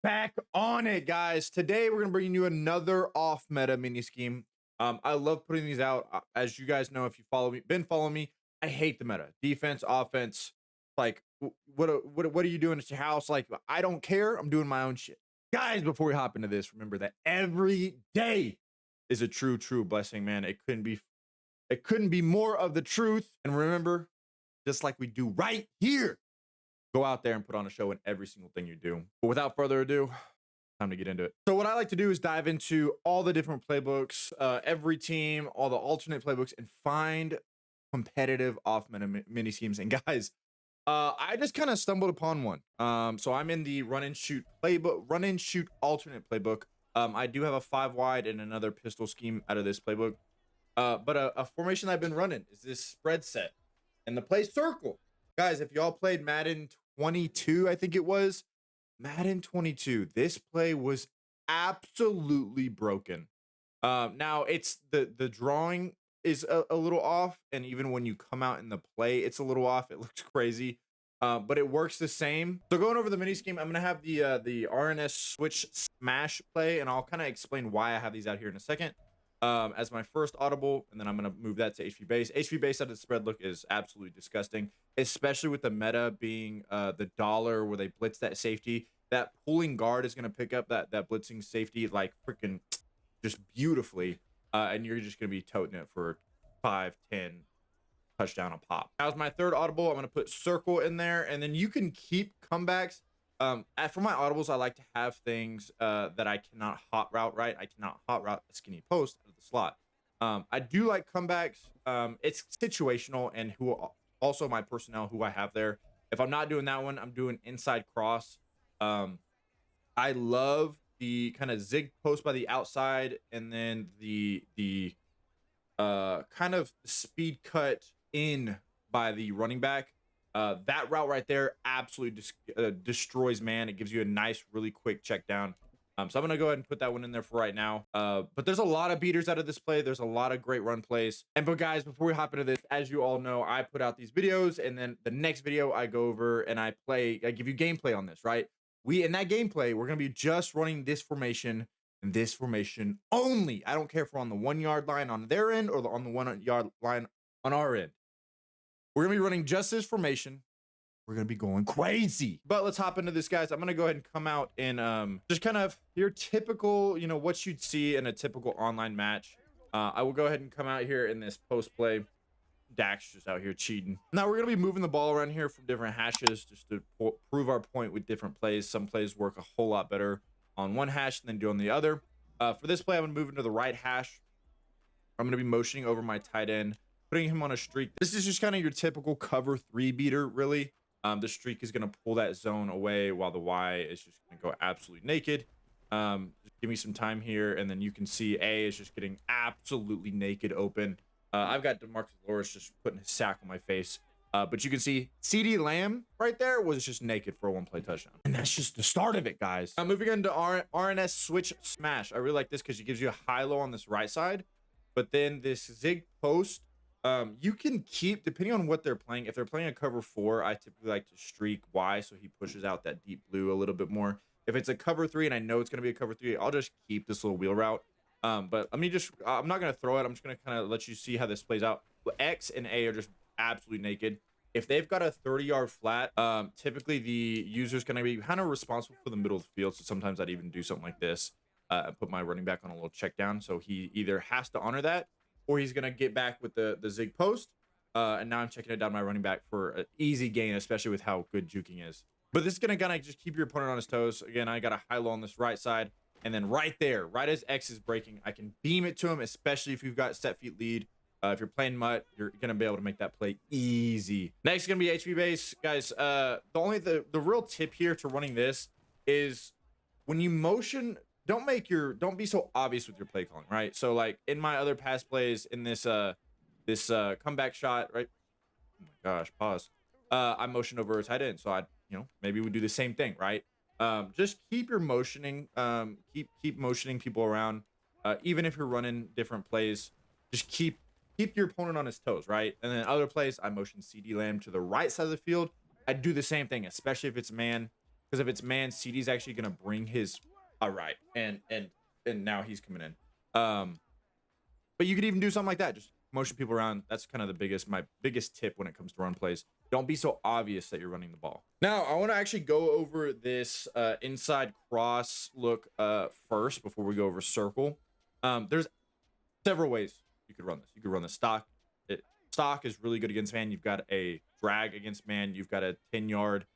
Back on it, guys. Today we're gonna bring you another off meta mini scheme. I love putting these out. As you guys know, if you follow me, been following me, I hate the meta. Defense, offense. Like, what are you doing at your house? Like, I don't care. I'm doing my own shit, guys. Before we hop into this, remember that every day is a true blessing, man. It couldn't be more of the truth. And remember, just like we do right here, go out there and put on a show in every single thing you do. But without further ado, time to get into it. So what I like to do is dive into all the different playbooks, every team, all the alternate playbooks, and find competitive off mini schemes. And guys, I just kind of stumbled upon one. So I'm in the run and shoot playbook, run and shoot alternate playbook. I do have a 5 wide and another pistol scheme out of this playbook. But a formation I've been running is this spread set and the play circle. Guys, if y'all played Madden 22, I think it was Madden 22, this play was absolutely broken. Now it's the drawing is a little off, and even when you come out in the play, it's a little off. It looks crazy, but it works the same. So going over the mini scheme, I'm gonna have the RRN Switch Smash play, and I'll kind of explain why I have these out here in a second. As my first audible, and then I'm gonna move that to HP base. HP base out of the spread look is absolutely disgusting, especially with the meta being the dollar where they blitz that safety. That pulling guard is gonna pick up that blitzing safety like freaking just beautifully, and you're just gonna be toting it for 5-10 touchdown a pop. That was my third audible. I'm gonna put circle in there, and then you can keep comebacks. For my audibles, I like to have things that I cannot hot route, right? I cannot hot route a skinny post out of the slot. I do like comebacks. It's situational, and who also my personnel who I have there. If I'm not doing that one, I'm doing inside cross. I love the kind of zig post by the outside, and then the kind of speed cut in by the running back. That route right there absolutely destroys man. It gives you a nice, really quick check down. So I'm gonna go ahead and put that one in there for right now. But there's a lot of beaters out of this play. There's a lot of great run plays. But guys, before we hop into this, as you all know, I put out these videos, and then the next video I go over and I give you gameplay on this, right? In that gameplay, we're gonna be just running this formation and this formation only. I don't care if we're on the 1 yard line on their end or on the 1 yard line on our end. We're gonna be running just this formation. We're gonna be going crazy. But let's hop into this, guys. I'm gonna go ahead and come out and just kind of your typical, what you'd see in a typical online match. I will go ahead and come out here in this post play. Dax just out here cheating. Now we're gonna be moving the ball around here from different hashes just to prove our point with different plays. Some plays work a whole lot better on one hash than do on the other. For this play, I'm gonna move into the right hash. I'm gonna be motioning over my tight end, putting him on a streak. This is just kind of your typical cover 3 beater, really. The streak is going to pull that zone away while the Y is just going to go absolutely naked. Just give me some time here, and then you can see A is just getting absolutely naked open. I've got DeMarcus Lawrence just putting his sack on my face. But you can see CD Lamb right there was just naked for a 1-play touchdown. And that's just the start of it, guys. Moving into RRN Switch Smash. I really like this because it gives you a high-low on this right side. But then this zig post, you can keep, depending on what they're playing. If they're playing a cover 4, I typically like to streak Y so he pushes out that deep blue a little bit more. If it's a cover 3 and I know it's going to be a cover 3, I'll just keep this little wheel route. But let me just, I'm not going to throw it. I'm just going to kind of let you see how this plays out. X and A are just absolutely naked. If they've got a 30-yard flat, typically the user's going to be kind of responsible for the middle of the field. So sometimes I'd even do something like this and put my running back on a little check down. So he either has to honor that, or he's going to get back with the zig post. And now I'm checking it down my running back for an easy gain, especially with how good juking is. But this is going to kind of just keep your opponent on his toes. Again, I got a high-low on this right side. And then right there, right as X is breaking, I can beam it to him, especially if you've got set feet lead. If you're playing Mutt, you're going to be able to make that play easy. Next is going to be HP base. Guys, the real tip here to running this is when you motion, don't be so obvious with your play calling, right? So like in my other pass plays in this comeback shot, right? Oh my gosh, pause. I motioned over a tight end, so maybe we do the same thing, right? Just keep your motioning, keep motioning people around, even if you're running different plays. Just keep your opponent on his toes, right? And then other plays, I motion CD Lamb to the right side of the field. I do the same thing, especially if it's man. because if it's man, CD's actually gonna bring his all right, and now he's coming in. But you could even do something like that, just motion people around. That's kind of my biggest tip when it comes to run plays. Don't be so obvious that you're running the ball. Now, I want to actually go over this inside cross look first before we go over circle. There's several ways you could run this. You could run the stock. Stock is really good against man. You've got a drag against man. You've got a 10-yard,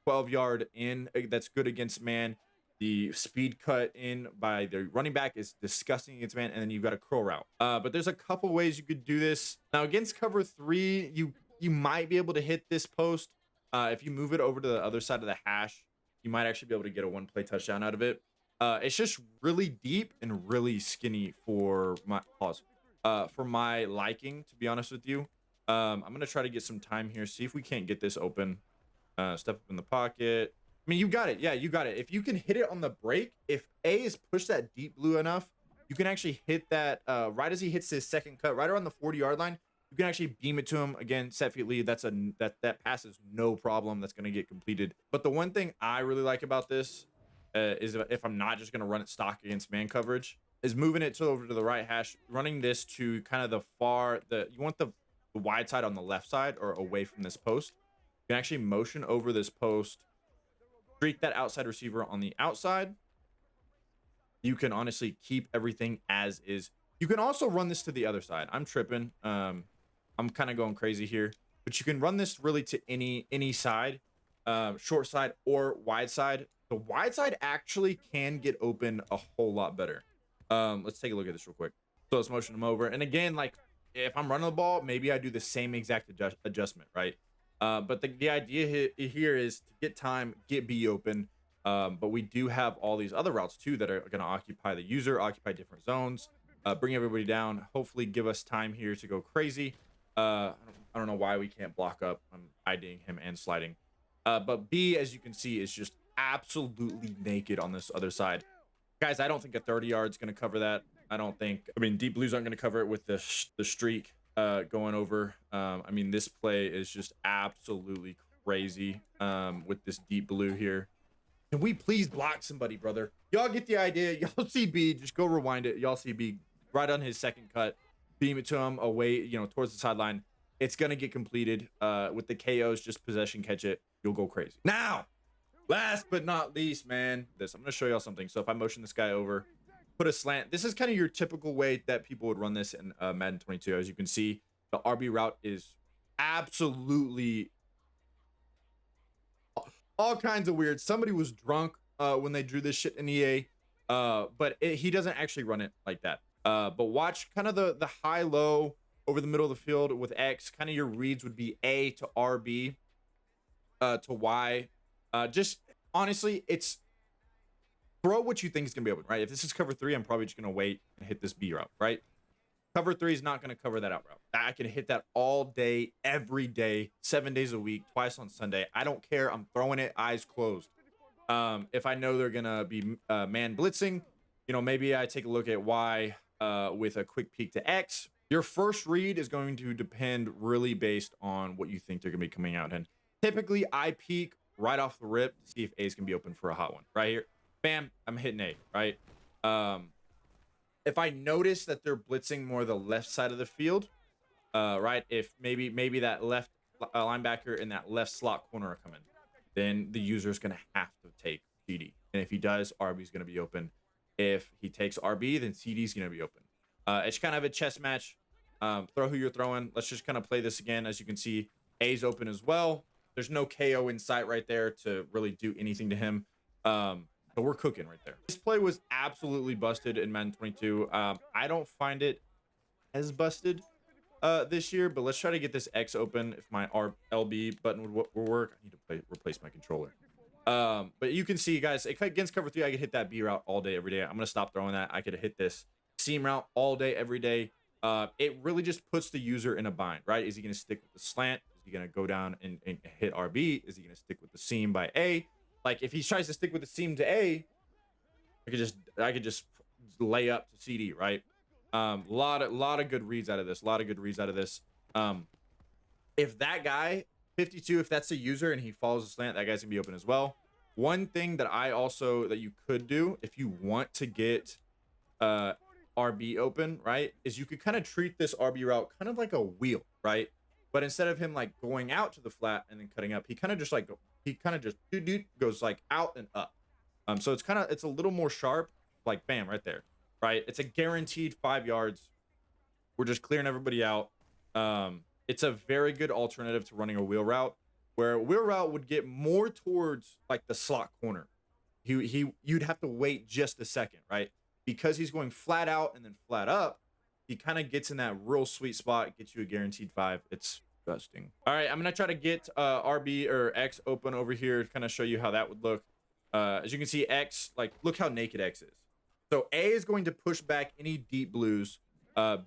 12-yard in that's good against man. The speed cut in by the running back is disgusting against man, and then you've got a curl route. But there's a couple ways you could do this. Now against cover 3, you might be able to hit this post. If you move it over to the other side of the hash, you might actually be able to get a one-play touchdown out of it. It's just really deep and really skinny for my liking, to be honest with you. I'm gonna try to get some time here, see if we can't get this open. Step up in the pocket. I mean, you got it. Yeah, you got it. If you can hit it on the break, if A is pushed that deep blue enough, you can actually hit that right as he hits his second cut, right around the 40-yard line. You can actually beam it to him. Again, set feet lead. That pass is no problem. That's going to get completed. But the one thing I really like about this is if I'm not just going to run it stock against man coverage, is moving it over to the right hash, running this to kind of you want the wide side on the left side or away from this post. You can actually motion over this post, streak that outside receiver on the outside. You can honestly keep everything as is. You can also run this to the other side. I'm tripping. I'm kind of going crazy here, but you can run this really to any side, short side or wide side. The wide side actually can get open a whole lot better. Let's take a look at this real quick. So let's motion them over. And again, like if I'm running the ball, maybe I do the same exact adjustment, right? But the idea here is to get time, get B open. But we do have all these other routes too that are going to occupy the user, occupy different zones, bring everybody down, hopefully give us time here to go crazy. I don't know why we can't block up. I'm IDing him and sliding. But B, as you can see, is just absolutely naked on this other side. Guys, I don't think a 30-yard is going to cover that. I mean, deep blues aren't going to cover it with the streak going over. I mean, this play is just absolutely crazy with this deep blue here. Can we please block somebody, brother? Y'all get the idea. Y'all see B, just go rewind it. Y'all see B right on his second cut, beam it to him away, towards the sideline. It's going to get completed with the KOs. Just possession, catch it. You'll go crazy. Now, last but not least, man, I'm going to show y'all something. So if I motion this guy over, put a slant. This is kind of your typical way that people would run this in Madden 22. As you can see, the RB route is absolutely all kinds of weird. Somebody was drunk when they drew this shit in EA, but he doesn't actually run it like that. But watch kind of the high-low over the middle of the field with X. Kind of your reads would be A to RB to Y. Just honestly, it's throw what you think is going to be open, right? If this is cover 3, I'm probably just going to wait and hit this B route, right? Cover 3 is not going to cover that out route. I can hit that all day, every day, 7 days a week, twice on Sunday. I don't care. I'm throwing it eyes closed. If I know they're going to be man blitzing, maybe I take a look at Y with a quick peek to X. Your first read is going to depend really based on what you think they're going to be coming out in. Typically, I peek right off the rip to see if A is going to be open for a hot one. Right here, bam, I'm hitting A, right? If I notice that they're blitzing more the left side of the field, right? If maybe that left linebacker in that left slot corner are coming, then the user is going to have to take CD. And if he does, RB is going to be open. If he takes RB, then CD is going to be open. It's kind of a chess match. Throw who you're throwing. Let's just kind of play this again. As you can see, A's open as well. There's no KO in sight right there to really do anything to him. So we're cooking right there. This play was absolutely busted in Madden 22. I don't find it as busted this year, but let's try to get this X open. If my LB button would work, I need to replace my controller. But you can see, guys, against cover 3, I could hit that B route all day, every day. I'm going to stop throwing that. I could hit this seam route all day, every day. It really just puts the user in a bind, right? Is he going to stick with the slant? Is he going to go down and hit RB? Is he going to stick with the seam by A? Like, if he tries to stick with the seam to A, I could just lay up to CD, right? Lot of good reads out of this. If that guy 52, if that's the user and he follows the slant, that guy's gonna be open as well. One thing that that you could do if you want to get RB open, right, is you could kind of treat this RB route kind of like a wheel, right? But instead of him like going out to the flat and then cutting up, he kind of just like goes like out and up. So it's a little more sharp, like bam, right there, right? It's a guaranteed 5 yards. We're just clearing everybody out. It's a very good alternative to running a wheel route, where a wheel route would get more towards like the slot corner. You'd have to wait just a second, right? Because he's going flat out and then flat up, he kind of gets in that real sweet spot, gets you a guaranteed 5. It's disgusting. All right, I'm gonna try to get RB or X open over here to kind of show you how that would look. As you can see, X, like, look how naked X is. So A is going to push back any deep blues.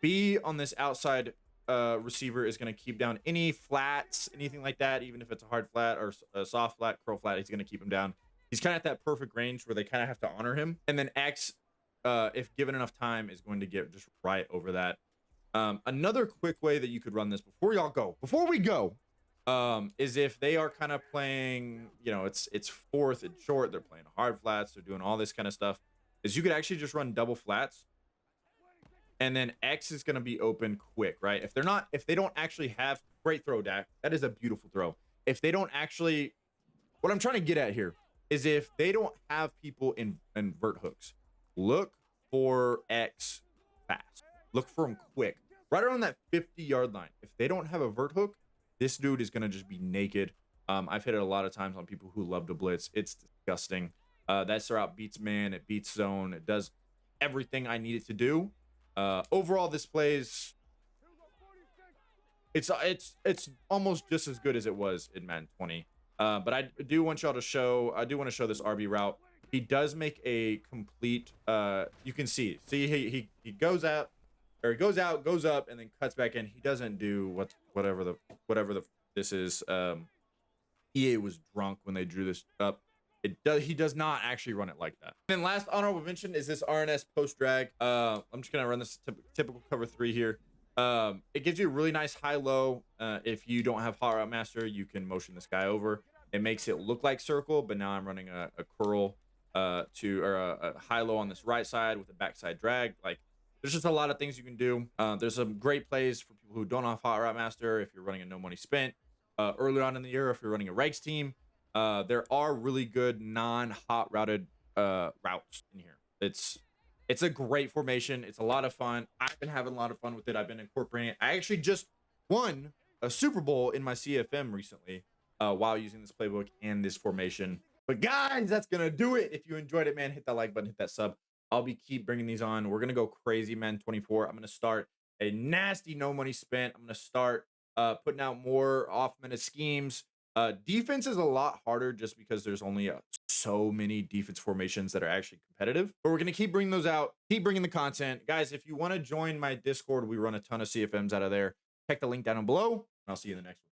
B on this outside receiver is going to keep down any flats, anything like that, even if it's a hard flat or a soft flat, curl flat, he's going to keep him down. He's kind of at that perfect range where they kind of have to honor him. And then X, if given enough time, is going to get just right over that. Another quick way that you could run this before we go, is if they are kind of playing, you know, it's fourth and short, they're playing hard flats, they're doing all this kind of stuff, is you could actually just run double flats. And then X is going to be open quick, right? If they don't actually have great throw, Dak, that is a beautiful throw. If they don't actually, what I'm trying to get at here is if they don't have people in vert hooks, look for X fast. Look for him quick, right around that 50-yard line. If they don't have a vert hook, this dude is going to just be naked. I've hit it a lot of times on people who love to blitz. It's disgusting. That route beats man, it beats zone, it does everything I need it to do. Overall, this plays, it's almost just as good as it was in Madden 20. But I do want to show this RB route. He does make a complete, you can see he goes out, or he goes out, goes up, and then cuts back in. He doesn't do whatever this is. EA was drunk when they drew this up. He does not actually run it like that. And then last honorable mention is this RNS post drag. I'm just gonna run this typical cover 3 here. It gives you a really nice high-low. If you don't have Hot Route Master, you can motion this guy over. It makes it look like circle, but now I'm running a curl a high-low on this right side with a backside drag. Like, there's just a lot of things you can do. There's some great plays for people who don't have Hot Route Master. If you're running a no money spent early on in the year, if you're running a regs team, there are really good non-hot routed routes in here. It's a great formation. It's a lot of fun. I've been having a lot of fun with it. I've been incorporating it. I actually just won a Super Bowl in my CFM recently while using this playbook and this formation. But guys, that's gonna do it. If you enjoyed it, man, hit that like button, hit that sub. I'll keep bringing these on. We're gonna go crazy, man. 24. I'm gonna start a nasty no money spent. I'm gonna start putting out more off-minute schemes. Defense is a lot harder just because there's only so many defense formations that are actually competitive. But we're going to keep bringing those out, keep bringing the content. Guys, if you want to join my Discord, we run a ton of CFMs out of there. Check the link down below, and I'll see you in the next one.